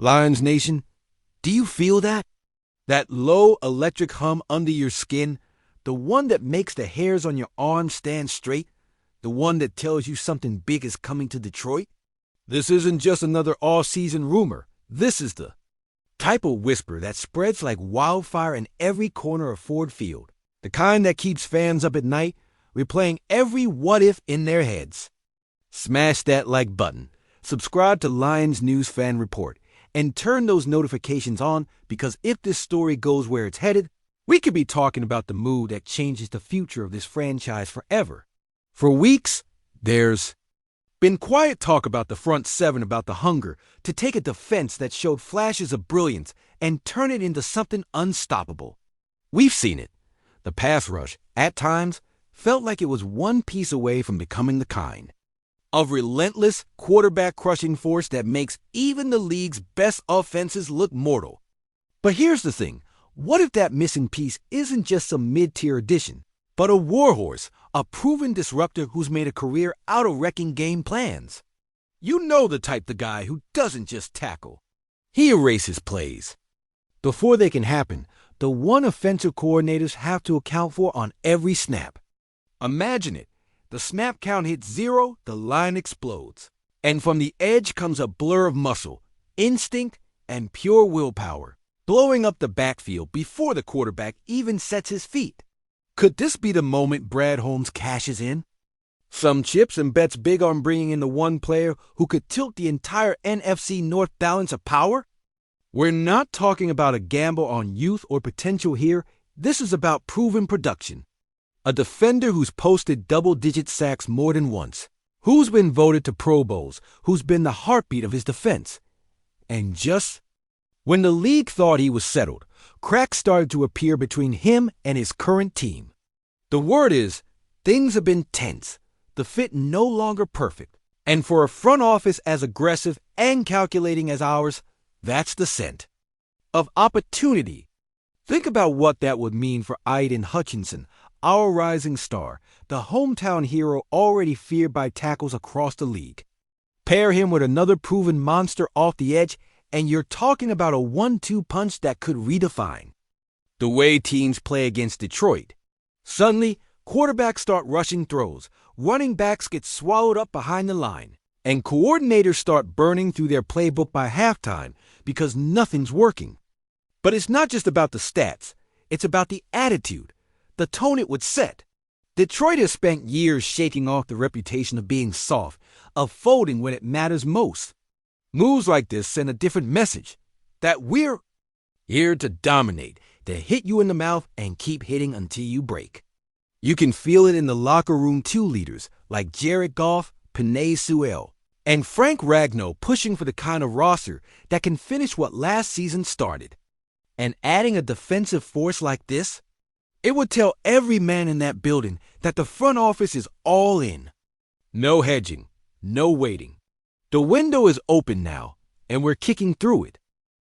Lions Nation, do you feel that? That low electric hum under your skin, the one that makes the hairs on your arms stand straight, the one that tells you something big is coming to Detroit? This isn't just another all-season rumor. This is the type of whisper that spreads like wildfire in every corner of Ford Field, the kind that keeps fans up at night, replaying every what-if in their heads. Smash that like button, subscribe to Lions News Fan Report, and turn those notifications on, because if this story goes where it's headed, we could be talking about the move that changes the future of this franchise forever. For weeks, there's been quiet talk about the front seven, about the hunger to take a defense that showed flashes of brilliance and turn it into something unstoppable. We've seen it. The pass rush, at times, felt like it was one piece away from becoming the kind of relentless quarterback-crushing force that makes even the league's best offenses look mortal. But here's the thing. What if that missing piece isn't just some mid-tier addition, but a warhorse, a proven disruptor who's made a career out of wrecking game plans? You know the type of guy who doesn't just tackle. He erases plays. Before they can happen, the one offensive coordinators have to account for on every snap. Imagine it. The snap count hits 0, the line explodes. And from the edge comes a blur of muscle, instinct, and pure willpower, blowing up the backfield before the quarterback even sets his feet. Could this be the moment Brad Holmes cashes in? Some chips and bets big on bringing in the one player who could tilt the entire NFC North balance of power? We're not talking about a gamble on youth or potential here. This is about proven production. A defender who's posted double-digit sacks more than once, who's been voted to Pro Bowls, who's been the heartbeat of his defense. And just when the league thought he was settled, cracks started to appear between him and his current team. The word is, things have been tense, the fit no longer perfect. And for a front office as aggressive and calculating as ours, that's the scent of opportunity. Think about what that would mean for Aiden Hutchinson, our rising star, the hometown hero already feared by tackles across the league. Pair him with another proven monster off the edge, and you're talking about a 1-2 punch that could redefine the way teams play against Detroit. Suddenly, quarterbacks start rushing throws, running backs get swallowed up behind the line, and coordinators start burning through their playbook by halftime because nothing's working. But it's not just about the stats. It's about the attitude, the tone it would set. Detroit has spent years shaking off the reputation of being soft, of folding when it matters most. Moves like this send a different message, that we're here to dominate, to hit you in the mouth and keep hitting until you break. You can feel it in the locker room too, leaders like Jared Goff, Penei Sewell, and Frank Ragnow pushing for the kind of roster that can finish what last season started. And adding a defensive force like this, it would tell every man in that building that the front office is all in. No hedging, no waiting. The window is open now, and we're kicking through it.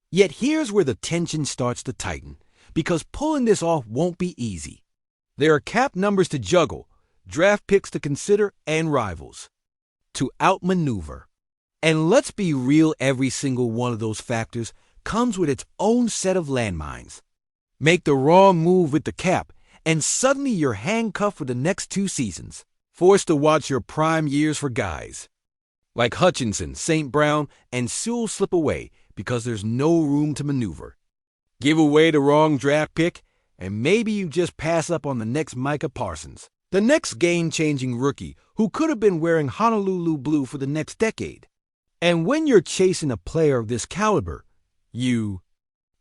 Yet here's where the tension starts to tighten, because pulling this off won't be easy. There are cap numbers to juggle, draft picks to consider, and rivals to outmaneuver. And let's be real, every single one of those factors comes with its own set of landmines. Make the wrong move with the cap, and suddenly you're handcuffed for the next 2 seasons, forced to watch your prime years for guys like Hutchinson, St. Brown, and Sewell slip away because there's no room to maneuver. Give away the wrong draft pick, and maybe you just pass up on the next Micah Parsons, the next game-changing rookie who could have been wearing Honolulu blue for the next decade. And when you're chasing a player of this caliber, you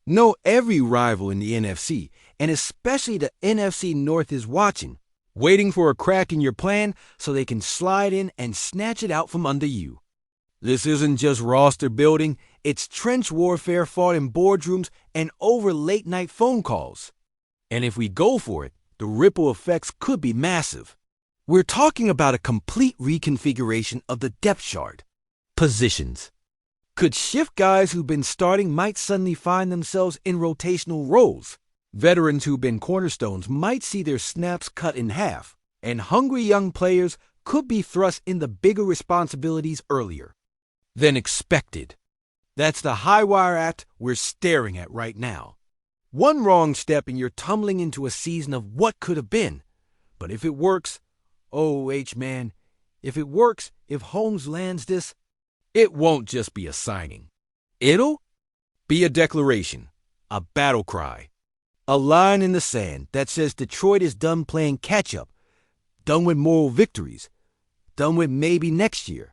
know every rival in the NFC, and especially the NFC North, is watching, waiting for a crack in your plan so they can slide in and snatch it out from under you. This isn't just roster building, it's trench warfare fought in boardrooms and over late-night phone calls. And if we go for it, the ripple effects could be massive. We're talking about a complete reconfiguration of the depth chart. Positions could shift. Guys who've been starting might suddenly find themselves in rotational roles. Veterans who've been cornerstones might see their snaps cut in half, and hungry young players could be thrust into bigger responsibilities earlier than expected. That's the high wire act we're staring at right now. One wrong step and you're tumbling into a season of what could have been. But if it works, oh, H-man, if it works, if Holmes lands this, it won't just be a signing. It'll be a declaration, a battle cry, a line in the sand that says Detroit is done playing catch-up, done with moral victories, done with maybe next year.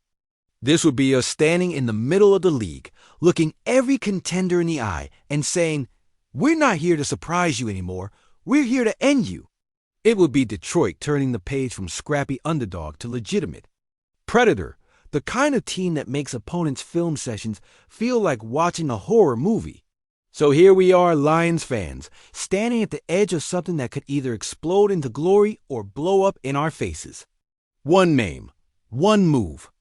This would be us standing in the middle of the league, looking every contender in the eye and saying, we're not here to surprise you anymore, we're here to end you. It would be Detroit turning the page from scrappy underdog to legitimate predator, the kind of team that makes opponents' film sessions feel like watching a horror movie. So here we are, Lions fans, standing at the edge of something that could either explode into glory or blow up in our faces. One name, one move,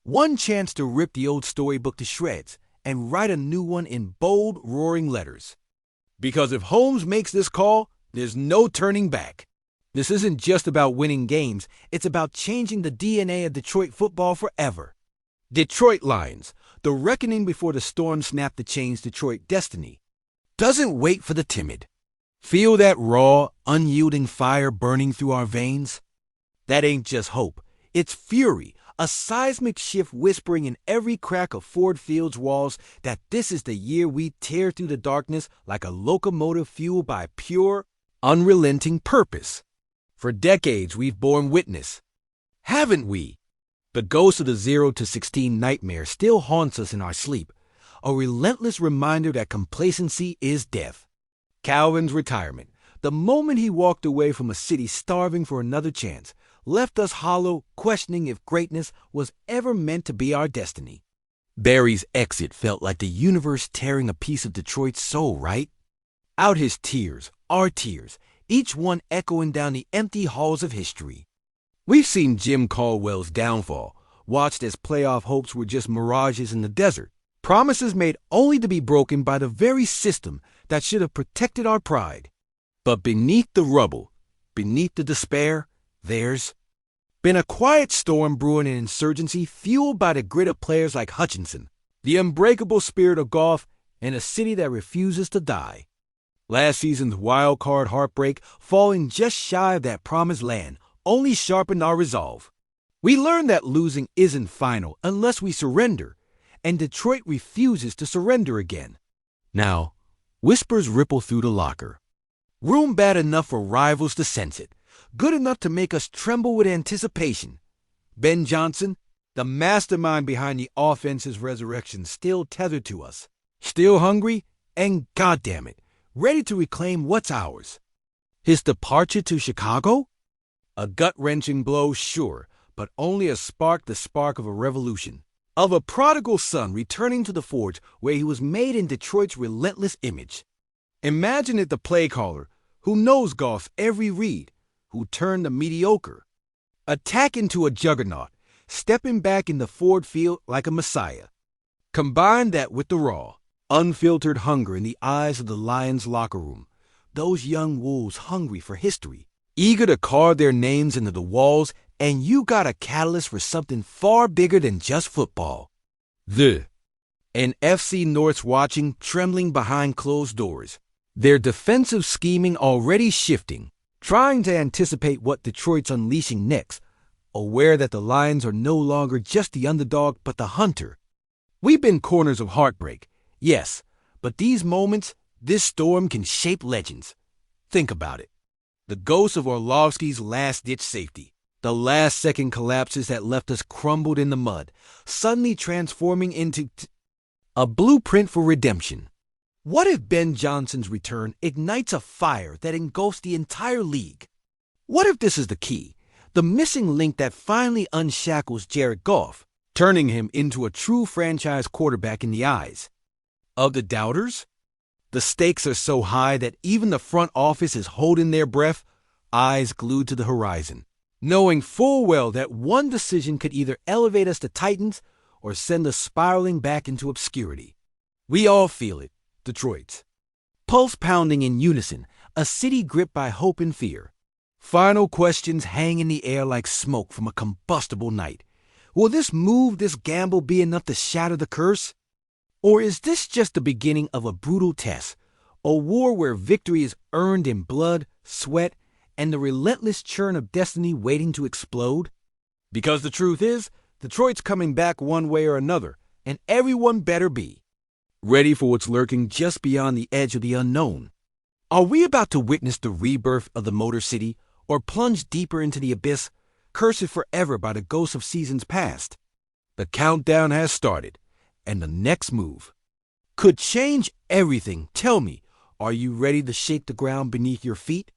one chance to rip the old storybook to shreds and write a new one in bold, roaring letters. Because if Holmes makes this call, there's no turning back. This isn't just about winning games, it's about changing the DNA of Detroit football forever. Detroit Lions, the reckoning before the storm snapped to change Detroit destiny. Doesn't wait for the timid. Feel that raw, unyielding fire burning through our veins? That ain't just hope, it's fury, a seismic shift whispering in every crack of Ford Field's walls that this is the year we tear through the darkness like a locomotive fueled by pure, unrelenting purpose. For decades, we've borne witness, haven't we? The ghost of the 0-16 nightmare still haunts us in our sleep, a relentless reminder that complacency is death. Calvin's retirement, the moment he walked away from a city starving for another chance, left us hollow, questioning if greatness was ever meant to be our destiny. Barry's exit felt like the universe tearing a piece of Detroit's soul, right? Out his tears, our tears, each one echoing down the empty halls of history. We've seen Jim Caldwell's downfall, watched as playoff hopes were just mirages in the desert, promises made only to be broken by the very system that should have protected our pride. But beneath the rubble, beneath the despair, there's been a quiet storm brewing in insurgency fueled by the grit of players like Hutchinson, the unbreakable spirit of golf, and a city that refuses to die. Last season's wild card heartbreak, falling just shy of that promised land, only sharpened our resolve. We learned that losing isn't final unless we surrender, and Detroit refuses to surrender again. Now, whispers ripple through the locker. Room bad enough for rivals to sense it, good enough to make us tremble with anticipation. Ben Johnson, the mastermind behind the offense's resurrection, still tethered to us, still hungry, and goddammit, ready to reclaim what's ours. His departure to Chicago? A gut-wrenching blow, sure, but only the spark of a revolution. Of a prodigal son returning to the forge where he was made in Detroit's relentless image. Imagine it the play caller, who knows golf's every read, who turned the mediocre. Attack into a juggernaut, stepping back into Ford Field like a messiah. Combine that with the raw, unfiltered hunger in the eyes of the Lions' locker room, those young wolves hungry for history, eager to carve their names into the walls, and you got a catalyst for something far bigger than just football. And FC North's watching, trembling behind closed doors, their defensive scheming already shifting, trying to anticipate what Detroit's unleashing next, aware that the Lions are no longer just the underdog but the hunter. We've been corners of heartbreak, yes, but these moments, this storm can shape legends. Think about it. The ghost of Orlovsky's last-ditch safety, the last-second collapses that left us crumbled in the mud, suddenly transforming into a blueprint for redemption. What if Ben Johnson's return ignites a fire that engulfs the entire league? What if this is the key, the missing link that finally unshackles Jared Goff, turning him into a true franchise quarterback in the eyes of the doubters? The stakes are so high that even the front office is holding their breath, eyes glued to the horizon, knowing full well that one decision could either elevate us to titans or send us spiraling back into obscurity. We all feel it, Detroit's. Pulse pounding in unison, a city gripped by hope and fear. Final questions hang in the air like smoke from a combustible night. Will this move, this gamble, be enough to shatter the curse? Or is this just the beginning of a brutal test, a war where victory is earned in blood, sweat, and the relentless churn of destiny waiting to explode? Because the truth is, Detroit's coming back one way or another, and everyone better be ready for what's lurking just beyond the edge of the unknown. Are we about to witness the rebirth of the Motor City, or plunge deeper into the abyss, cursed forever by the ghosts of seasons past? The countdown has started, and the next move could change everything. Tell me, are you ready to shake the ground beneath your feet?